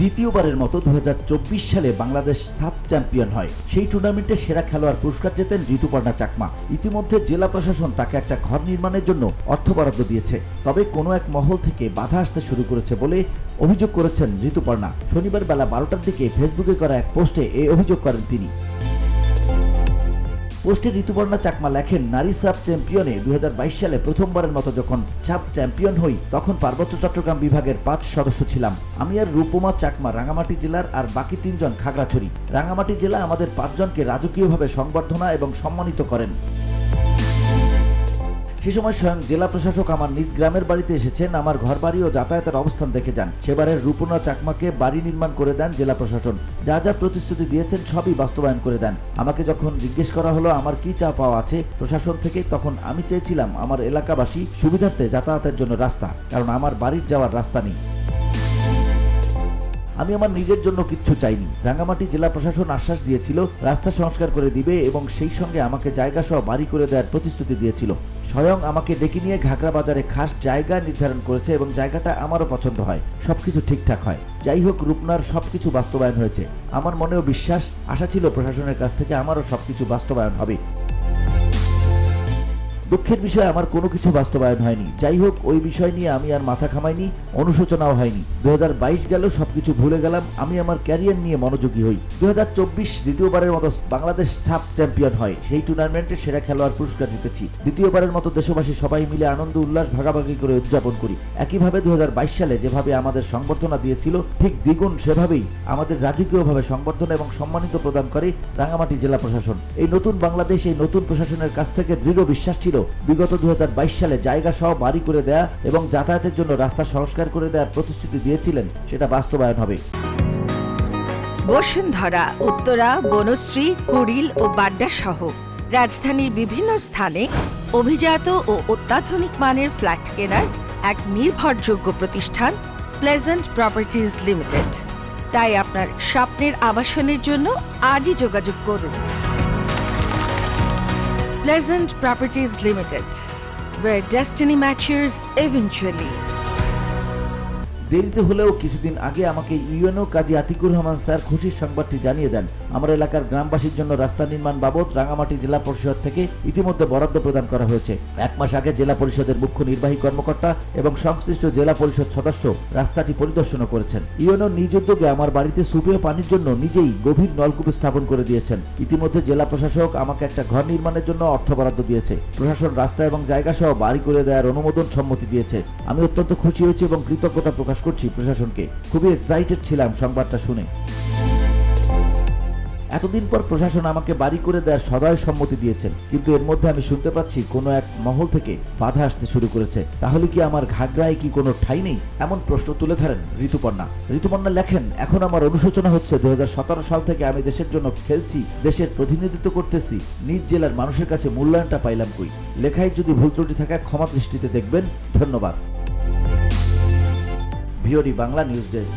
দ্বিতীয়বারের মতো 2024 সালে বাংলাদেশ সাব চ্যাম্পিয়ন হয়। সেই টুর্নামেন্টে সেরা খেলোয়াড় পুরস্কার জেতেন ঋতুপর্ণা চাকমা। ইতিমধ্যে জেলা প্রশাসন তাকে একটা ঘর নির্মাণের জন্য অর্থ বরাদ্দ দিয়েছে। তবে কোনো এক মহল থেকে বাধা আসতে শুরু করেছে বলে অভিযোগ করেছেন ঋতুপর্ণা। শনিবার বেলা 12টার দিকে ফেসবুকে করা এক পোস্টে এই অভিযোগ করেন তিনি। পোস্টে ঋতুপর্ণা চাকমা লেখেন, নারী সাব চ্যাম্পিয়নে 2022 সালে প্রথমবারের মতো যখন সাব চ্যাম্পিয়ন হই তখন পার্বত্য চট্টগ্রাম বিভাগের 5 সদস্য ছিলাম। আমি আর রূপমা চাকমা রাঙামাটি জেলার, আর বাকি 3 জন খাগড়াছড়ি। রাঙামাটি জেলা আমাদের 5 জনকে রাজকীয়ভাবে সংবর্ধনা এবং সম্মানিত করেন। সে সময় স্বয়ং জেলা প্রশাসক আমার নিজ গ্রামের বাড়িতে এসেছেন, আমার ঘর বাড়ি ও যাতায়াতের অবস্থান দেখে যান। সেবারের রূপনা চাকমাকে বাড়ি নির্মাণ করে দেন জেলা প্রশাসন। যা যা প্রতিশ্রুতি দিয়েছেন সবই বাস্তবায়ন করে দেন। আমাকে যখন জিজ্ঞেস করা হলো আমার কি চা পাওয়া আছে প্রশাসন থেকে, তখন আমি চেয়েছিলাম আমার এলাকাবাসী সুবিধার্থে যাতায়াতের জন্য রাস্তা, কারণ আমার বাড়ির যাওয়ার রাস্তা নেই। আমি আমার নিজের জন্য কিচ্ছু চাইনি। রাঙ্গামাটি জেলা প্রশাসন আশ্বাস দিয়েছিল রাস্তা সংস্কার করে দিবে এবং সেই সঙ্গে আমাকে জায়গা সহ বাড়ি করে দেওয়ার প্রতিশ্রুতি দিয়েছিল। স্বয়ং আমাকে ডেকে নিয়ে ঘাগড়া বাজারে খাস জায়গা নির্ধারণ করেছে এবং জায়গাটা আমারও পছন্দ হয়। সবকিছু ঠিকঠাক হয়। যাই হোক, রূপনার সবকিছু বাস্তবায়ন হয়েছে। আমার মনেও বিশ্বাস, আশা ছিল প্রশাসনের কাছ থেকে আমারও সবকিছু বাস্তবায়ন হবে। দুঃখের বিষয় আমার কোনো কিছু বাস্তবায়ন হয়নি। যাই হোক, ওই বিষয় নিয়ে আমি আর মাথা ঘামাইনি, অনুশোচনাও হয়নি। 2022 গেল, সবকিছু ভুলে গেলাম। আমি আমার ক্যারিয়ার নিয়ে মনোযোগী হই। 2024 দ্বিতীয়বারের মতো বাংলাদেশ সাব চ্যাম্পিয়ন হয়। সেই টুর্নামেন্টে সেরা খেলোয়াড় পুরস্কার জিতেছি। দ্বিতীয়বারের মতো দেশবাসী সবাই মিলে আনন্দ উল্লাস ভাগাভাগি করে উদযাপন করি। একইভাবে 2022 সালে যেভাবে আমাদের সংবর্ধনা দিয়েছিল ঠিক দ্বিগুণ সেভাবেই আমাদের রাজকীয়ভাবে সংবর্ধনা এবং সম্মানিত প্রদান করে রাঙ্গামাটি জেলা প্রশাসন। এই নতুন বাংলাদেশ, এই নতুন প্রশাসনের কাছ থেকে দৃঢ় বিশ্বাস ছিল বিগত 2022 সালে জায়গা সহ বাড়ি করে দেয়া এবং যাতায়াতের জন্য রাস্তা সংস্কার করে দেওয়ার প্রতিশ্রুতি দিয়েছিলেন সেটা বাস্তবায়ন হবে। বসুন্ধরা, উত্তরা, বনশ্রী, কুড়িল ও বাড্ডা সহ রাজধানীর বিভিন্ন স্থানে অভিজাত ও অত্যাধুনিক মানের ফ্ল্যাট কেনার এক নির্ভরযোগ্য প্রতিষ্ঠান প্লেজেন্ট প্রপার্টিজ লিমিটেড। তাই আপনার স্বপ্নের আবাসনের জন্য আজই যোগাযোগ করুন। Pleasant Properties Limited, where destiny matches eventually. দেরিতে হলেও কিছুদিন আগে আমাকে ইউএনও কাজী আতিকুর রহমান স্যার খুশির সংবাদটি জানিয়ে দেন। আমার এলাকার গ্রামবাসীর জন্য রাস্তা নির্মাণ বাবদ রাঙ্গামাটি জেলা পরিষদ থেকে ইতিমধ্যে বরাদ্দ প্রদান করা হয়েছে। 1 মাস আগে জেলা পরিষদের মুখ্য নির্বাহী কর্মকর্তা এবং সংশ্লিষ্ট জেলা পরিষদ সদস্য রাস্তাটি পরিদর্শন করেছেন। ইউএনও নিজ উদ্যোগে আমার বাড়িতে সুপেয় পানির জন্য নিজেই গভীর নলকূপ স্থাপন করে দিয়েছেন। ইতিমধ্যে জেলা প্রশাসক আমাকে একটা ঘর নির্মাণের জন্য অর্থ বরাদ্দ দিয়েছে। প্রশাসন রাস্তা এবং জায়গা সহ বাড়ি করে দেওয়ার অনুমোদন সম্মতি দিয়েছে। আমি অত্যন্ত খুশি হয়েছি এবং কৃতজ্ঞতা প্রকাশ করছি প্রশাসনকে। খুবই এক্সাইটেড ছিলাম সংবাদটা শুনে। এতদিন পর প্রশাসন আমাকে বাড়ি করে দেওয়ার সদয় সম্মতি দিয়েছেন, কিন্তু এর মধ্যে আমি শুনতে পাচ্ছি কোনো এক মহল থেকে বাধা আসতে শুরু করেছে। তাহলে কি আমার ঘাগড়ায় কি কোনো ঠাঁই নেই? এমন প্রশ্ন তুলে ধরেন ঋতুপর্ণা। ঋতুপর্ণা লেখেন, এখন আমার অনুশোচনা হচ্ছে 2017 সাল থেকে আমি দেশের জন্য খেলছি, দেশের প্রতিনিধিত্ব করতেছি, নিজ জেলার মানুষের কাছে মূল্যায়নটা পাইলাম কই? লেখায় যদি ভুল ত্রুটি থাকে ক্ষমা দৃষ্টিতে দেখবেন। ধন্যবাদ। VOD Bangla news desk.